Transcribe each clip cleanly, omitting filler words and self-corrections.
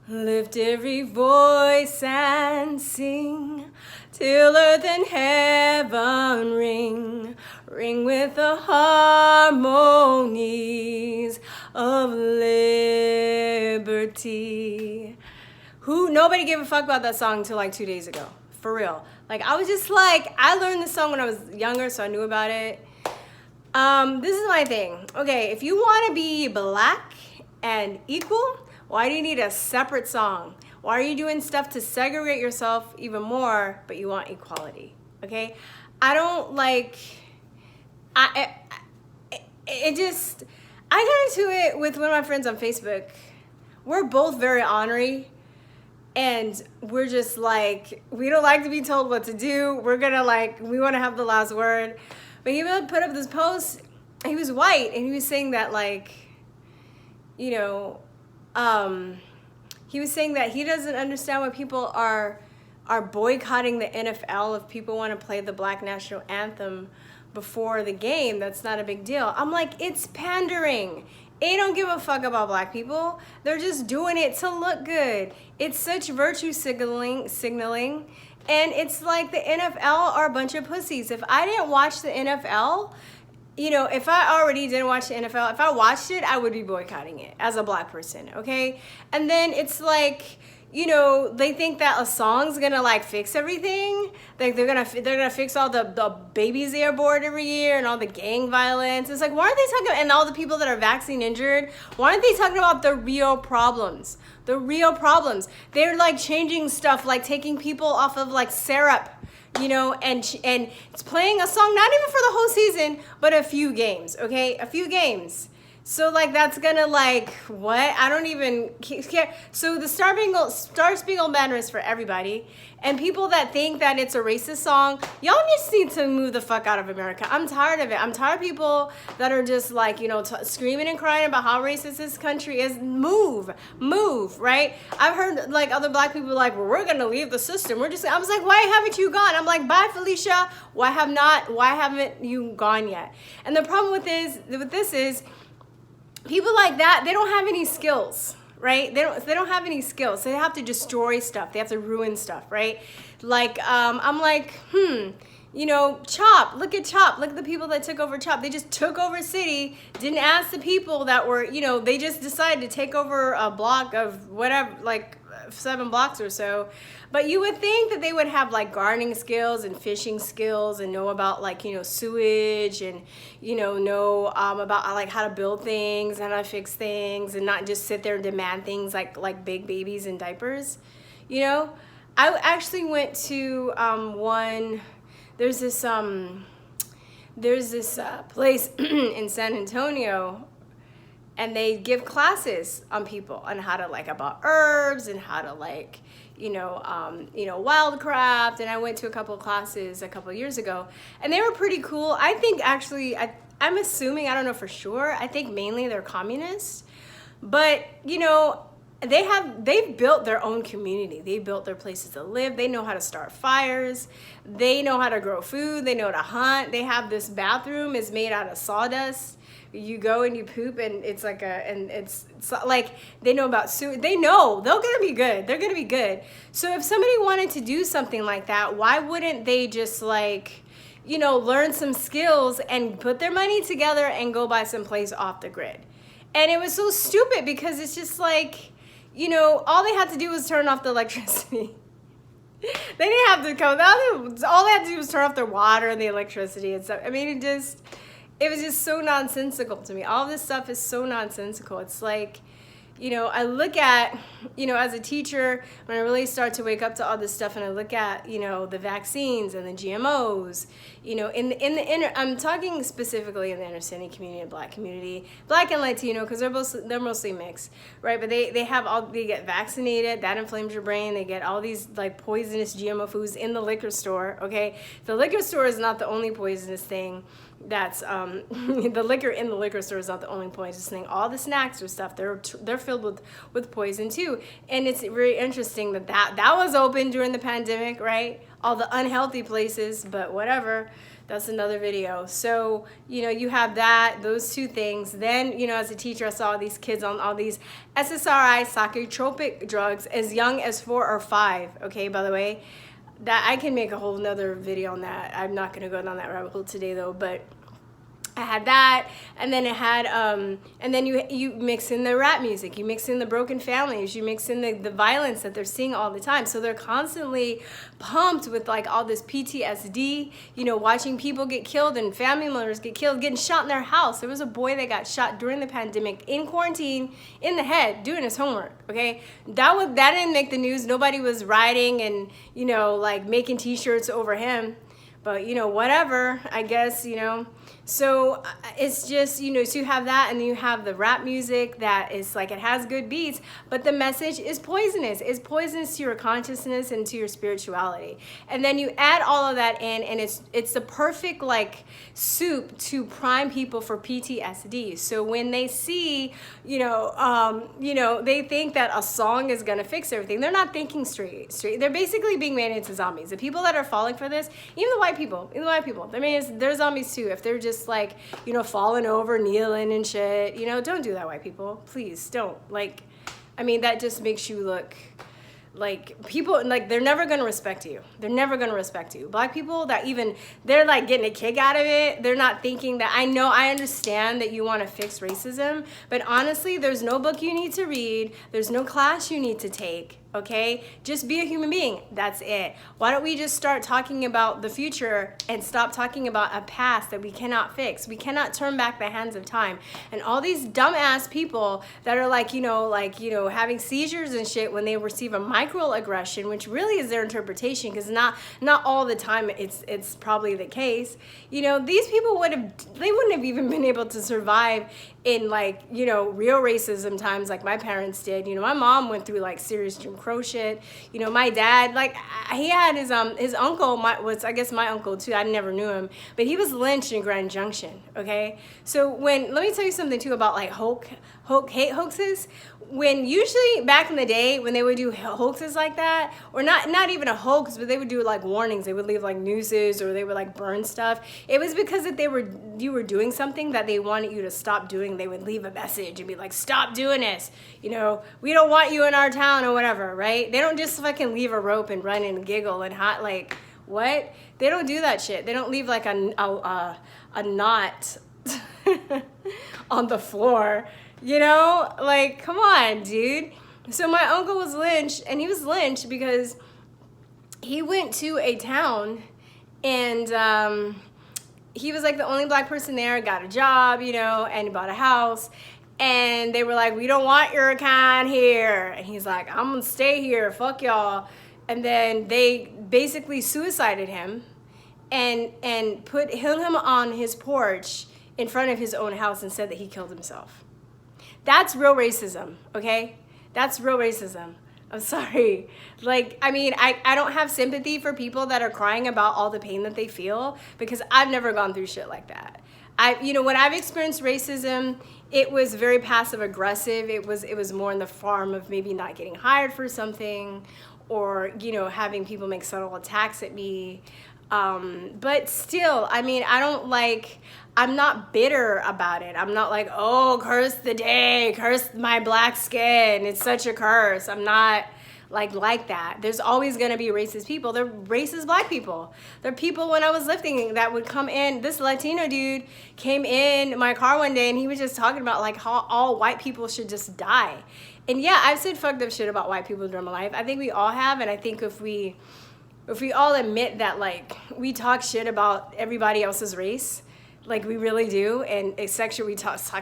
Lift every voice and sing till earth and heaven ring, ring with the harmonies of liberty. Nobody gave a fuck about that song until like 2 days ago, for real. Like I was just like, I learned this song when I was younger, so I knew about it. This is my thing. Okay, if you want to be black and equal, why do you need a separate song? Why are you doing stuff to segregate yourself even more, but you want equality? Okay, I don't like. I got into it with one of my friends on Facebook. We're both very ornery, and we're just like, we don't like to be told what to do. We want to have the last word. But he would put up this post. He was white, and he was saying that he was saying that he doesn't understand why people are boycotting the NFL if people want to play the Black National Anthem before the game. That's not a big deal. I'm like, it's pandering. They don't give a fuck about black people. They're just doing it to look good. It's such virtue signaling. And it's like the NFL are a bunch of pussies. If I didn't watch the NFL, if I already didn't watch the NFL, if I watched it, I would be boycotting it as a black person, okay? And then it's like, they think that a song's gonna like fix everything. Like they're gonna fix all the babies they abort every year and all the gang violence. It's like, why aren't they talking about, and all the people that are vaccine injured? Why aren't they talking about the real problems? The real problems. They're like changing stuff, like taking people off of like syrup, and it's playing a song not even for the whole season, but a few games, okay? A few games. So like that's gonna like what? I don't even care. So the Star Spangled Banner is for everybody, and people that think that it's a racist song, y'all just need to move the fuck out of America. I'm tired of it. I'm tired of people that are just like screaming and crying about how racist this country is. Move, right? I've heard like other black people like, well, we're gonna leave the system. I was like, why haven't you gone? I'm like, bye, Felicia. Why haven't you gone yet? And the problem with this is. People like that, they don't have any skills, right? They don't have any skills. So they have to destroy stuff. They have to ruin stuff, right? Like, I'm like, Chop. Look at Chop. Look at the people that took over Chop. They just took over a city, didn't ask the people that were, they just decided to take over a block of whatever, like 7 blocks or so. But you would think that they would have like gardening skills and fishing skills and know about like, sewage and, know about like how to build things and how to fix things and not just sit there and demand things like big babies in diapers. I actually went to there's this place in San Antonio, and they give classes on people on how to like about herbs and how to like wildcraft. And I went to a couple of classes a couple of years ago, and they were pretty cool. I think actually, I'm assuming, I don't know for sure, I think mainly they're communist, but they've built their own community. They built their places to live. They know how to start fires. They know how to grow food. They know how to hunt. They have this bathroom is made out of sawdust. You go and you poop, and it's like it's like they know about sewage. They know they're gonna be good. They're gonna be good. So if somebody wanted to do something like that, why wouldn't they just like, learn some skills and put their money together and go buy some place off the grid? And it was so stupid because it's just like, all they had to do was turn off the electricity. They didn't have to come. All they had to do was turn off their water and the electricity and stuff. I mean, it was just so nonsensical to me. All this stuff is so nonsensical. It's like, I look at, as a teacher, when I really start to wake up to all this stuff, and I look at, the vaccines and the GMOs, I'm talking specifically in the inner city community and black community, black and Latino, because they're mostly mixed, right? But they get vaccinated, that inflames your brain. They get all these like poisonous GMO foods in the liquor store, okay? The liquor store is not the only poisonous thing. That's the liquor in the liquor store is not the only poisonous thing. All the snacks or stuff, they're filled with poison too. And it's very interesting that was open during the pandemic, right? All the unhealthy places, but whatever. That's another video. So, you know, you have that, those two things. Then, you know, as a teacher, I saw these kids on all these SSRI, psychotropic drugs as young as 4 or 5. Okay, by the way, that I can make a whole nother video on that. I'm not going to go down that rabbit hole today though, but I had that, and then it had, and then you mix in the rap music, you mix in the broken families, you mix in the violence that they're seeing all the time. So they're constantly pumped with like all this PTSD, you know, watching people get killed and family members get killed, getting shot in their house. There was a boy that got shot during the pandemic in quarantine in the head doing his homework. Okay, that didn't make the news. Nobody was rioting and, you know, like making t-shirts over him. But, you know, whatever, I guess, you know. So it's just, you know, so you have that, and then you have the rap music that is like, it has good beats, but the message is poisonous. It's poisonous to your consciousness and to your spirituality. And then you add all of that in, and it's the perfect like soup to prime people for PTSD. So when they see, you know, they think that a song is gonna fix everything. They're not thinking straight. They're basically being made into zombies. The people that are falling for this, even the white people, I mean, they're zombies too. If they're just like, you know, falling over, kneeling and shit, you know, don't do that, white people. Please don't. Like, I mean, that just makes you look like people, like, they're never gonna respect you. They're never gonna respect you. Black people that even, they're like getting a kick out of it. They're not thinking that, I understand that you want to fix racism, but honestly, there's no book you need to read. There's no class you need to take. Okay, just be a human being. That's it. Why don't we just start talking about the future and stop talking about a past that we cannot fix? We cannot turn back the hands of time. And all these dumbass people that are like, you know, having seizures and shit when they receive a microaggression, which really is their interpretation, because not all the time it's probably the case. You know, these people they wouldn't have even been able to survive in like, you know, real racism times like my parents did. You know, my mom went through like serious Jim Crow shit. You know, my dad, like, he had his uncle, was I guess my uncle too. I never knew him, but he was lynched in Grand Junction. Okay, so let me tell you something too about like hate hoaxes. When usually back in the day when they would do hoaxes like that, or not even a hoax, but they would do like warnings, they would leave like nooses, or they would like burn stuff. It was because that you were doing something that they wanted you to stop doing. They would leave a message and be like, stop doing this, you know, we don't want you in our town or whatever, right? They don't just fucking leave a rope and run and giggle and hot, like, what? They don't do that shit. They don't leave like a knot on the floor. You know, like, come on, dude. So my uncle was lynched, and he was lynched because he went to a town, and he was like the only black person there, got a job, you know, and he bought a house, and they were like, we don't want your kind here. And he's like, I'm gonna stay here, fuck y'all. And then they basically suicided him and put him on his porch in front of his own house and said that he killed himself. That's real racism, okay? That's real racism. I'm sorry. Like, I mean, I don't have sympathy for people that are crying about all the pain that they feel, because I've never gone through shit like that. You know, when I've experienced racism, it was very passive aggressive. It was more in the form of maybe not getting hired for something, or, you know, having people make subtle attacks at me. But still, I mean, I'm not bitter about it. I'm not like, oh, curse the day, curse my black skin, it's such a curse. I'm not like that. There's always gonna be racist people. They're racist black people. They're people, when I was lifting, that would come in. This Latino dude came in my car one day, and he was just talking about like how all white people should just die. And yeah, I've said fucked up shit about white people during my life. I think we all have, and I think if we all admit that, like, we talk shit about everybody else's race, like we really do, and we talk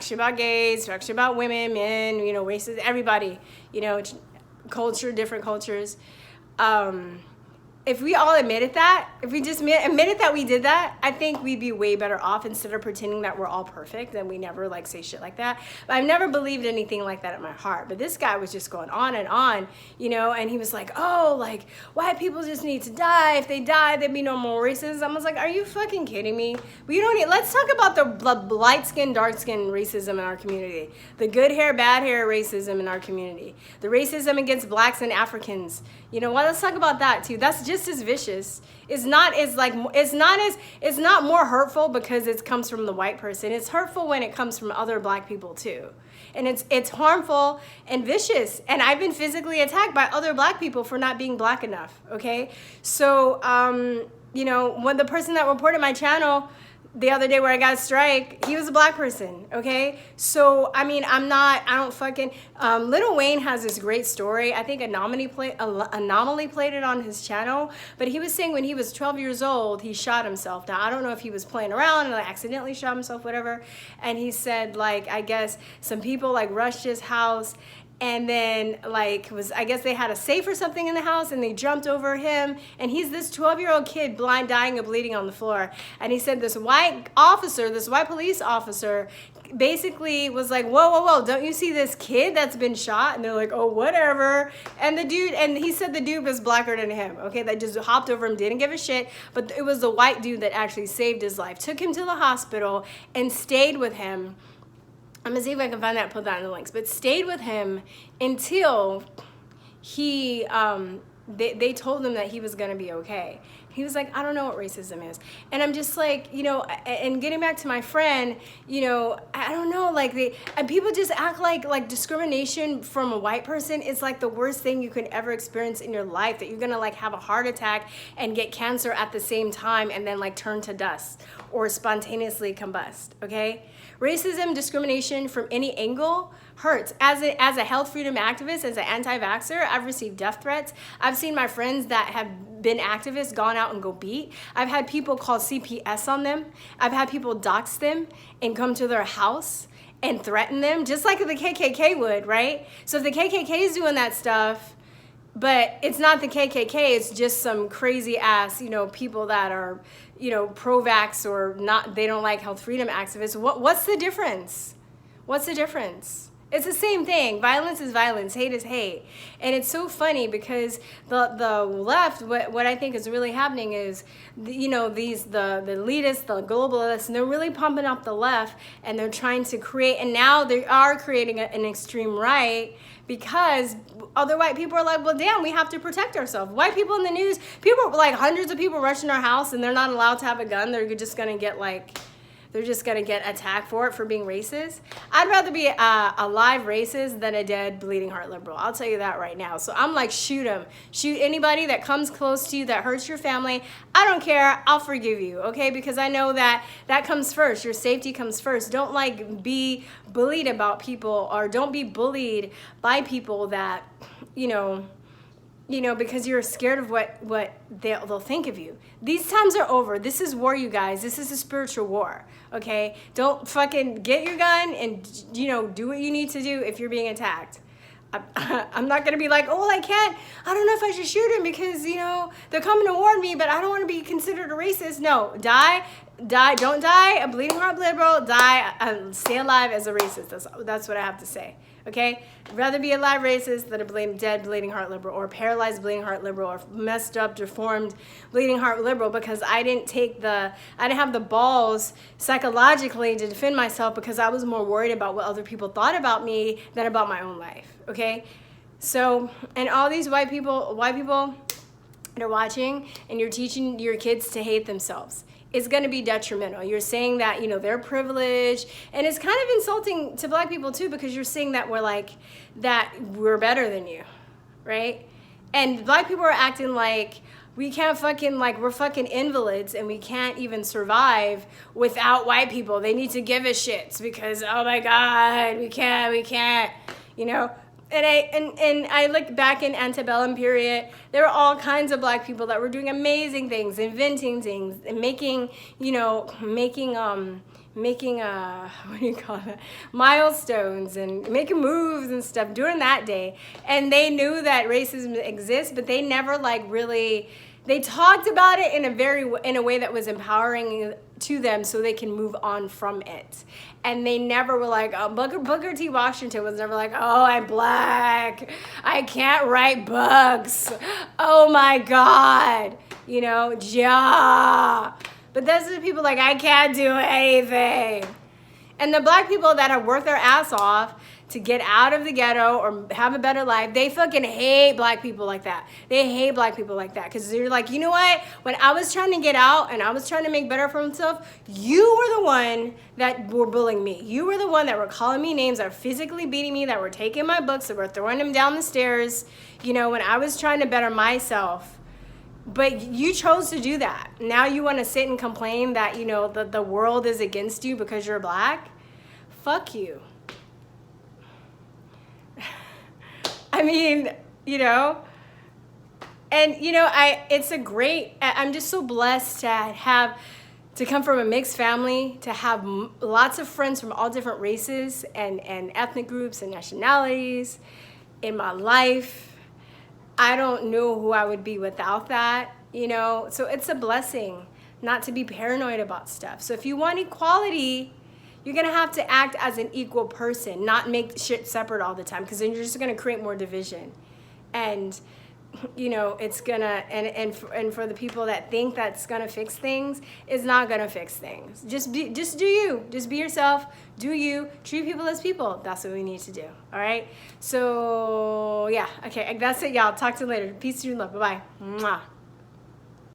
shit about gays, talk shit about women, men, you know, races, everybody, you know, culture, different cultures. If we all admitted that, if we just admitted that we did that, I think we'd be way better off, instead of pretending that we're all perfect and we never like say shit like that. But I've never believed anything like that in my heart. But this guy was just going on and on, you know, and he was like, oh, like, white people just need to die. If they die, there'd be no more racism. I was like, are you fucking kidding me? Let's talk about the light skin, dark skin racism in our community. The good hair, bad hair racism in our community. The racism against blacks and Africans. You know what? Let's talk about that too. That's just as vicious. It's not more hurtful because it comes from the white person. It's hurtful when it comes from other black people too. And it's harmful and vicious. And I've been physically attacked by other black people for not being black enough, okay? So, you know, when the person that reported my channel the other day where I got a strike, he was a black person, okay? So, I mean, I don't fucking, Lil Wayne has this great story. I think Anomaly played it on his channel, but he was saying when he was 12 years old, he shot himself. Now, I don't know if he was playing around and like accidentally shot himself, whatever. And he said, like, I guess some people like rushed his house, and then like I guess they had a safe or something in the house, and they jumped over him, and he's this 12-year-old kid, blind, dying of bleeding on the floor. And he said this white police officer basically was like, whoa, don't you see this kid that's been shot? And they're like, oh, whatever. And he said the dude was blacker than him, okay, that just hopped over him, didn't give a shit, but it was the white dude that actually saved his life, took him to the hospital and stayed with him. I'm gonna see if I can find that and put that in the links, but stayed with him until he, they told him that he was gonna be okay. He was like, I don't know what racism is. And I'm just like, you know, and getting back to my friend, you know, I don't know, like and people just act like discrimination from a white person is like the worst thing you could ever experience in your life, that you're gonna like have a heart attack and get cancer at the same time and then like turn to dust or spontaneously combust, okay? Racism, discrimination from any angle hurts. As a health freedom activist, as an anti-vaxxer, I've received death threats. I've seen my friends that have been activists gone out and go beat. I've had people call CPS on them. I've had people dox them and come to their house and threaten them, just like the KKK would, right? So if the KKK is doing that stuff, but it's not the KKK, it's just some crazy ass, you know, people that are, you know, pro-vax or not, they don't like health freedom activists. What's the difference? What's the difference? It's the same thing. Violence is violence, hate is hate. And it's so funny because the left, what I think is really happening is, you know, the elitists, the globalists, and they're really pumping up the left, and they're trying to create, and now they are creating an extreme right, because other white people are like, well, damn, we have to protect ourselves. White people in the news, people, like hundreds of people rushing our house, and they're not allowed to have a gun. They're just gonna get like, they're just gonna get attacked for it, for being racist. I'd rather be a live racist than a dead bleeding heart liberal. I'll tell you that right now. So I'm like, shoot them. Shoot anybody that comes close to you, that hurts your family. I don't care, I'll forgive you, okay? Because I know that comes first. Your safety comes first. Don't like be bullied about people, or don't be bullied by people that, you know, because you're scared of what they'll think of you. These times are over. This is war, you guys. This is a spiritual war, okay? Don't fucking get your gun and, you know, do what you need to do if you're being attacked. I'm not going to be like, oh, I don't know if I should shoot him because, you know, they're coming to warn me, but I don't want to be considered a racist. No, don't die a bleeding heart liberal, stay alive as a racist. That's what I have to say, okay? I'd rather be a live racist than a dead bleeding heart liberal, or paralyzed bleeding heart liberal, or messed up, deformed bleeding heart liberal, because I didn't have the balls psychologically to defend myself, because I was more worried about what other people thought about me than about my own life, okay? So, and all these white people that are watching, and you're teaching your kids to hate themselves, it's going to be detrimental. You're saying that, you know, they're privileged, and it's kind of insulting to black people too, because you're saying that we're better than you, right? And black people are acting like we can't fucking, like we're fucking invalids and we can't even survive without white people. They need to give us shits because, oh my God, we can't, you know? And I look back in antebellum period, there were all kinds of black people that were doing amazing things, inventing things, and making what do you call it, milestones, and making moves and stuff during that day. And they knew that racism exists, but they never like really, they talked about it in a way that was empowering to them so they can move on from it. And they never were like, oh, Booker T. Washington was never like, oh, I'm black, I can't write books, oh my God, you know, yeah. But those are the people like, I can't do anything. And the black people that have worked their ass off to get out of the ghetto or have a better life, they fucking hate black people like that. They hate black people like that because they're like, you know what? When I was trying to get out and I was trying to make better for myself, you were the one that were bullying me. You were the one that were calling me names, that were physically beating me, that were taking my books, that were throwing them down the stairs, you know, when I was trying to better myself. But you chose to do that. Now you want to sit and complain that, you know, the world is against you because you're black? Fuck you. I mean, you know, and, you know, I'm just so blessed to come from a mixed family, to have lots of friends from all different races and ethnic groups and nationalities in my life. I don't know who I would be without that, you know, so it's a blessing not to be paranoid about stuff. So if you want equality, you're going to have to act as an equal person, not make shit separate all the time, because then you're just going to create more division. And, you know, it's going to, and for the people that think that's going to fix things, it's not going to fix things. Just do you. Just be yourself. Do you. Treat people as people. That's what we need to do. All right? So, yeah. Okay, that's it, y'all. Talk to you later. Peace, and love. Bye-bye. Mwah.